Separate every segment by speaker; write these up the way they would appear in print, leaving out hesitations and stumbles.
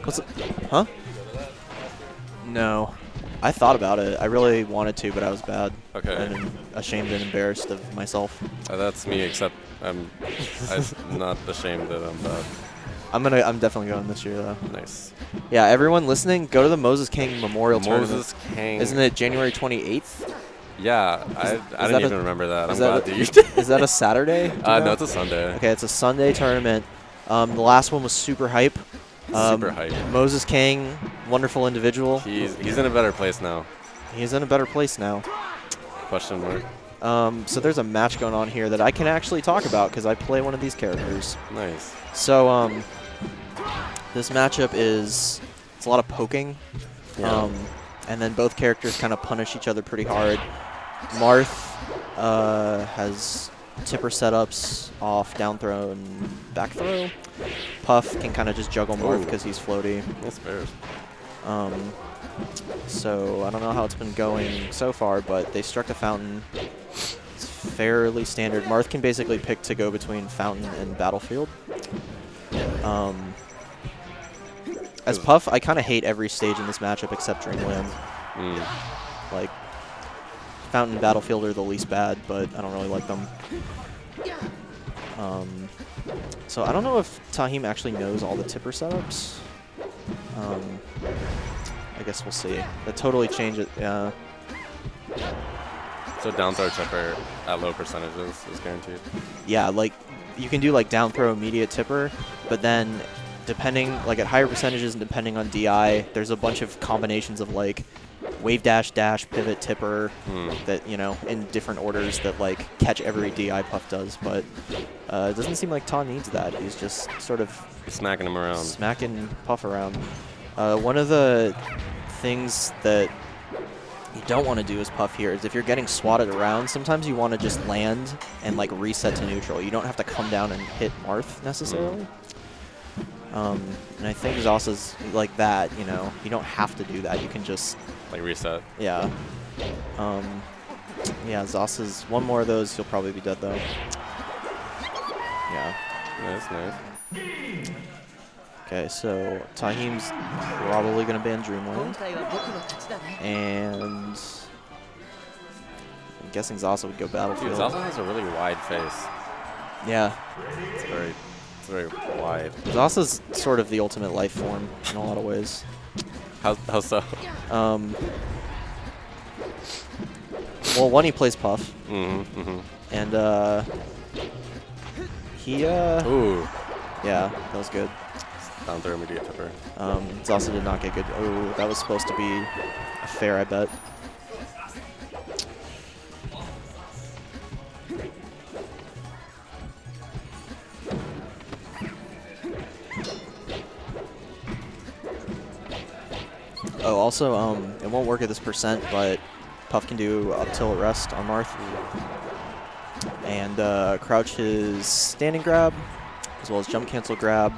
Speaker 1: What's it? Huh? No. I thought about it. I really wanted to, but I was bad.
Speaker 2: Okay.
Speaker 1: And ashamed and embarrassed of myself.
Speaker 2: That's me, except I'm not ashamed that I'm bad.
Speaker 1: I'm definitely going this year though.
Speaker 2: Nice.
Speaker 1: Yeah, everyone listening, go to the Moses King Memorial Tournament.
Speaker 2: Moses King.
Speaker 1: Isn't it January 28th?
Speaker 2: Yeah, I didn't even remember that. I'm glad that you did.
Speaker 1: Is that a Saturday?
Speaker 2: No, it's a Sunday.
Speaker 1: Okay, it's a Sunday tournament. The last one was super hype.
Speaker 2: Super hype.
Speaker 1: Moses King, wonderful individual.
Speaker 2: He's in a better place now.
Speaker 1: He's in a better place now.
Speaker 2: Question mark.
Speaker 1: So there's a match going on here that I can actually talk about because I play one of these characters.
Speaker 2: Nice.
Speaker 1: So this matchup it's a lot of poking.
Speaker 2: Yeah.
Speaker 1: And then both characters kind of punish each other pretty hard. Marth has tipper setups, off, down throw, and back throw. Puff can kind of just juggle Marth because he's floaty.
Speaker 2: That's fair.
Speaker 1: So I don't know how it's been going so far, but they struck the fountain. It's fairly standard. Marth can basically pick to go between fountain and battlefield. As Puff, I kind of hate every stage in this matchup except Dreamland. Like, fountain and battlefield are the least bad, but I don't really like them. So I don't know if Taheem actually knows all the tipper setups. I guess we'll see. That totally changes. Yeah.
Speaker 2: So down throw tipper at low percentages is guaranteed.
Speaker 1: Yeah, like you can do like down throw immediate tipper, but then depending, like at higher percentages and depending on DI, there's a bunch of combinations of like wave dash, dash, pivot, tipper that, you know, in different orders that like catch every DI Puff does. But it doesn't seem like Ta needs that. He's just sort of
Speaker 2: smacking him around.
Speaker 1: Smacking Puff around. One of the things that you don't want to do as Puff here is if you're getting swatted around, sometimes you want to just land and like reset to neutral. You don't have to come down and hit Marth necessarily. And I think Zasa's like that, you know. You don't have to do that. You can just
Speaker 2: like reset.
Speaker 1: Yeah. Yeah, Zasa's one more of those, he'll probably be dead though. Yeah.
Speaker 2: Nice, nice.
Speaker 1: Okay, so Taheem's probably going to ban Dreamland. And I'm guessing Zasa would go Battlefield.
Speaker 2: Dude, Zasa has a really wide face.
Speaker 1: Yeah.
Speaker 2: It's very wide.
Speaker 1: Zasa's sort of the ultimate life form in a lot of ways.
Speaker 2: How so?
Speaker 1: Well, one, he plays Puff. And he
Speaker 2: Ooh.
Speaker 1: yeah, that was good.
Speaker 2: Down throw immediate tipper.
Speaker 1: Zasa did not get good. Oh, that was supposed to be a fair, I bet. Oh, also, it won't work at this percent, but Puff can do up tilt rest on Marth. And crouch his standing grab, as well as jump cancel grab.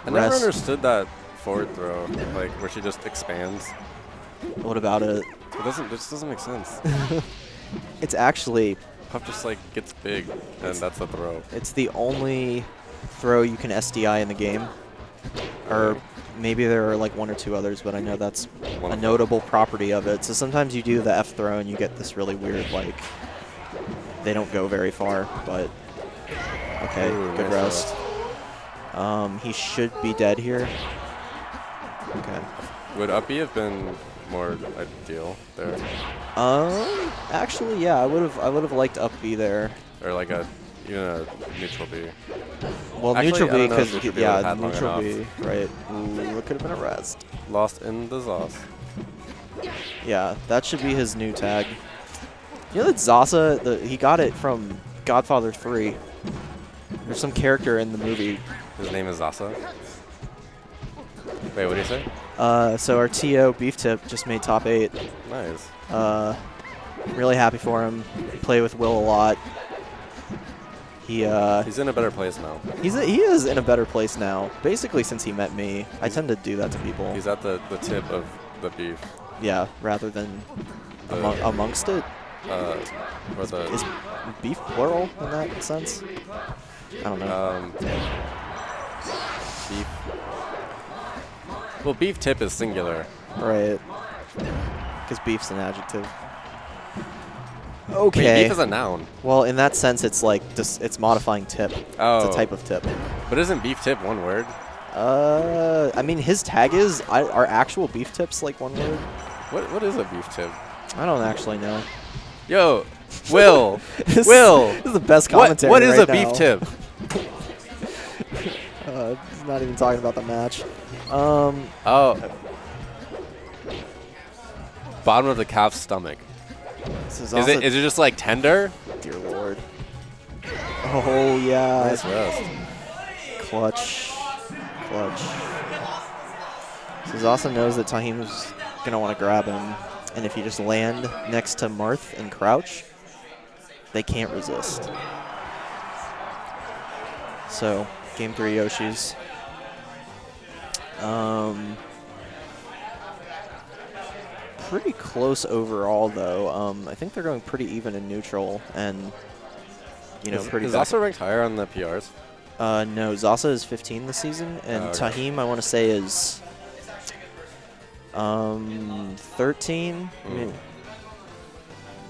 Speaker 2: I never understood that forward throw, like where she just expands.
Speaker 1: What about it?
Speaker 2: It just doesn't make sense.
Speaker 1: It's actually
Speaker 2: Puff just like gets big, and that's the throw.
Speaker 1: It's the only throw you can SDI in the game, or maybe there are like one or two others, but I know that's a notable property of it. So sometimes you do the F throw and you get this really weird, like, they don't go very far, but okay,
Speaker 2: Ooh,
Speaker 1: good
Speaker 2: nice
Speaker 1: rest. He should be dead here. Okay.
Speaker 2: Would uppy have been more ideal there?
Speaker 1: Actually, yeah, I would have liked up B there.
Speaker 2: Or like even a neutral B.
Speaker 1: Well,
Speaker 2: Actually,
Speaker 1: neutral B, because yeah,
Speaker 2: neutral
Speaker 1: neutral B, right? Ooh, it could have been a rest.
Speaker 2: Lost in the Zas.
Speaker 1: Yeah, that should be his new tag. You know that Zasa, he got it from Godfather 3. There's some character in the movie.
Speaker 2: His name is Zasa? Wait, what do you say?
Speaker 1: So our TO Beef Tip just made top 8.
Speaker 2: Nice.
Speaker 1: Really happy for him. Play with Will a lot.
Speaker 2: He's in a better place now.
Speaker 1: He is in a better place now. Basically, since he met me, I tend to do that to people.
Speaker 2: He's at the tip of the beef.
Speaker 1: Yeah, rather than amongst it.
Speaker 2: Or the
Speaker 1: Is beef plural in that sense? I don't know.
Speaker 2: Beef. Well, beef tip is singular.
Speaker 1: Right. Because beef's an adjective. Okay.
Speaker 2: Wait, beef is a noun.
Speaker 1: Well, in that sense, it's like it's modifying tip.
Speaker 2: Oh.
Speaker 1: It's a type of tip.
Speaker 2: But isn't beef tip one word?
Speaker 1: I mean, his tag is are actual beef tips like one word?
Speaker 2: What is a beef tip?
Speaker 1: I don't actually know.
Speaker 2: Yo, Will,
Speaker 1: This
Speaker 2: Will.
Speaker 1: is the best commentary.
Speaker 2: What is
Speaker 1: right
Speaker 2: a beef
Speaker 1: now.
Speaker 2: tip?
Speaker 1: He's not even talking about the match.
Speaker 2: Oh. Bottom of the calf's stomach.
Speaker 1: Is
Speaker 2: Is it just like tender?
Speaker 1: Dear Lord. Oh yeah.
Speaker 2: Nice rest.
Speaker 1: Clutch. So Zasa knows that Taheem's gonna want to grab him, and if you just land next to Marth and crouch, they can't resist. So, game 3 Yoshis. Pretty close overall, though. I think they're going pretty even in neutral, and pretty.
Speaker 2: Is Zasa ranked higher on the PRs?
Speaker 1: No, Zasa is 15 this season, and
Speaker 2: okay.
Speaker 1: Taheem, I want to say, is 13,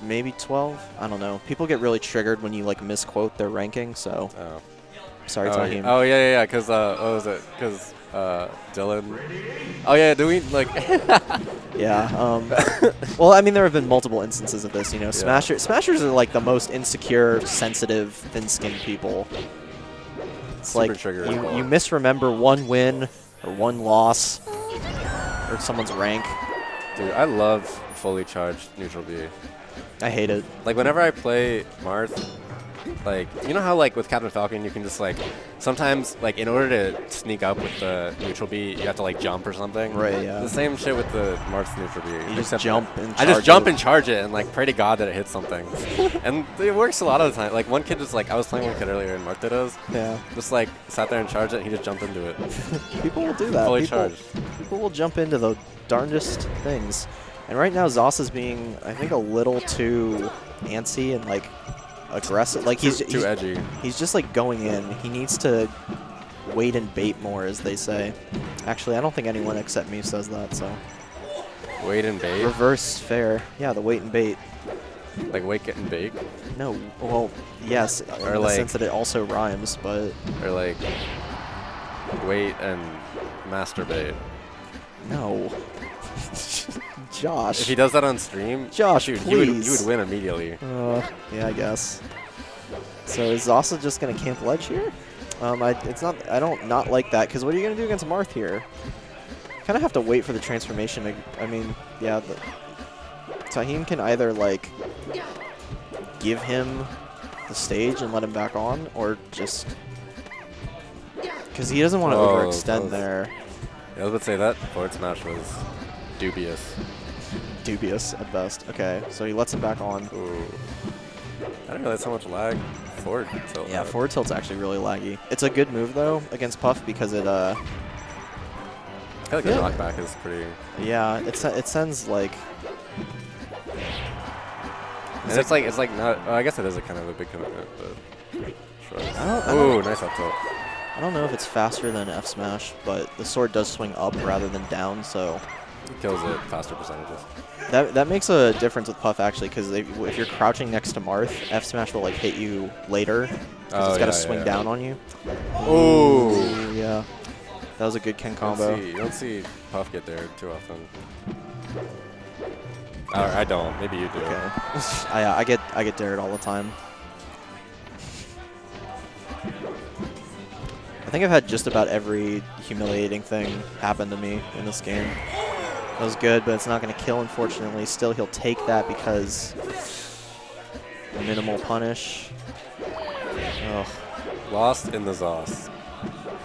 Speaker 1: maybe 12. I don't know. People get really triggered when you like misquote their ranking, so sorry, Taheem.
Speaker 2: Oh yeah, because what was it? Because Dylan. Oh yeah, do we like?
Speaker 1: Yeah. Well, I mean, there have been multiple instances of this. Smashers are like the most insecure, sensitive, thin-skinned people. It's
Speaker 2: Super
Speaker 1: like
Speaker 2: trigger
Speaker 1: you
Speaker 2: bullet.
Speaker 1: misremember one win or one loss or someone's rank.
Speaker 2: Dude, I love fully charged neutral B.
Speaker 1: I hate it.
Speaker 2: Like, whenever I play Marth, like, you know how, like, with Captain Falcon, you can just, like, sometimes, like, in order to sneak up with the neutral B, you have to, like, jump or something?
Speaker 1: Right, yeah.
Speaker 2: The same shit with the Marth's neutral B.
Speaker 1: You just
Speaker 2: except
Speaker 1: jump
Speaker 2: that
Speaker 1: and
Speaker 2: I just
Speaker 1: charge
Speaker 2: jump
Speaker 1: it.
Speaker 2: and charge it and, like, pray to God that it hits something. And it works a lot of the time. Like, one kid just, like, I was playing one kid earlier in Marth Dittos.
Speaker 1: Yeah.
Speaker 2: Just, like, sat there and charged it, and he just jumped into it.
Speaker 1: People will do that.
Speaker 2: Fully
Speaker 1: people,
Speaker 2: charged.
Speaker 1: people will jump into the darndest things. And right now, Zasa's being, I think, a little too antsy and, like, aggressive. Like, he's
Speaker 2: Too edgy.
Speaker 1: He's just, like, going in. He needs to wait and bait more, as they say. Actually, I don't think anyone except me says that, so.
Speaker 2: Wait and bait?
Speaker 1: Reverse fair. Yeah, the wait and bait.
Speaker 2: Like, wait, get and bake?
Speaker 1: No, well, yes, in
Speaker 2: Or
Speaker 1: the
Speaker 2: like-
Speaker 1: sense that it also rhymes, but
Speaker 2: Or, like, wait and masturbate?
Speaker 1: no. Josh.
Speaker 2: If he does that on stream,
Speaker 1: Josh,
Speaker 2: dude,
Speaker 1: please.
Speaker 2: you would win immediately.
Speaker 1: Yeah, I guess. So is Zasa just gonna camp ledge here? I don't not like that, because what are you gonna do against Marth here? Kind of have to wait for the transformation. I mean, yeah, Taheem can either like give him the stage and let him back on, or just because he doesn't want to
Speaker 2: Whoa,
Speaker 1: overextend
Speaker 2: that was-
Speaker 1: there.
Speaker 2: Yeah, I was about to say that forward smash was dubious.
Speaker 1: Dubious at best. Okay, so he lets him back on.
Speaker 2: Ooh. I didn't realize how much lag forward tilt
Speaker 1: Yeah,
Speaker 2: had.
Speaker 1: forward tilt's actually really laggy. It's a good move though against Puff because it
Speaker 2: I feel like
Speaker 1: Yeah.
Speaker 2: the knockback is pretty.
Speaker 1: yeah, it sends like
Speaker 2: And it's like not. I guess it is a kind of a big commitment, but sure.
Speaker 1: I
Speaker 2: Ooh,
Speaker 1: don't-
Speaker 2: nice up tilt.
Speaker 1: I don't know if it's faster than F smash, but the sword does swing up rather than down, so
Speaker 2: Kills it faster percentages.
Speaker 1: that makes a difference with Puff actually, because if you're crouching next to Marth, F smash will like hit you later because
Speaker 2: Oh,
Speaker 1: it's got to
Speaker 2: yeah,
Speaker 1: swing
Speaker 2: yeah.
Speaker 1: down on you.
Speaker 2: Ooh.
Speaker 1: Yeah, that was a good Ken
Speaker 2: You
Speaker 1: combo.
Speaker 2: don't see Puff get there too often. I don't. Maybe you do.
Speaker 1: Okay, I get dared all the time. I think I've had just about every humiliating thing happen to me in this game. That was good, but it's not going to kill, unfortunately. Still, he'll take that because minimal punish. Ugh.
Speaker 2: Lost in the sauce.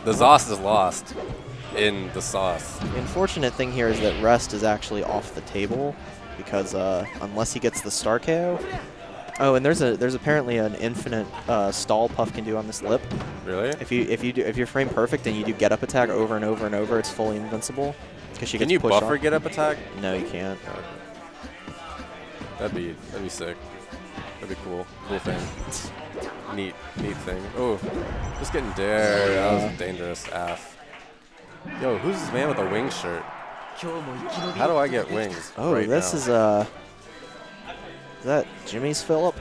Speaker 2: The sauce is lost in the sauce.
Speaker 1: The unfortunate thing here is that rest is actually off the table because unless he gets the star KO. Oh, and there's apparently an infinite stall Puff can do on this lip.
Speaker 2: Really?
Speaker 1: If you're frame perfect and you do get up attack over and over and over, it's fully invincible. Because she
Speaker 2: Can
Speaker 1: gets
Speaker 2: you
Speaker 1: pushed
Speaker 2: buffer
Speaker 1: off.
Speaker 2: get up attack?
Speaker 1: No, you can't.
Speaker 2: That'd be sick. That'd be cool. Cool thing. Neat thing. Oh, just getting dared. That was dangerous. Af. Yo, who's this man with a wing shirt? How do I get wings?
Speaker 1: Oh,
Speaker 2: right
Speaker 1: this
Speaker 2: now?
Speaker 1: is that Jimmy's Phillip?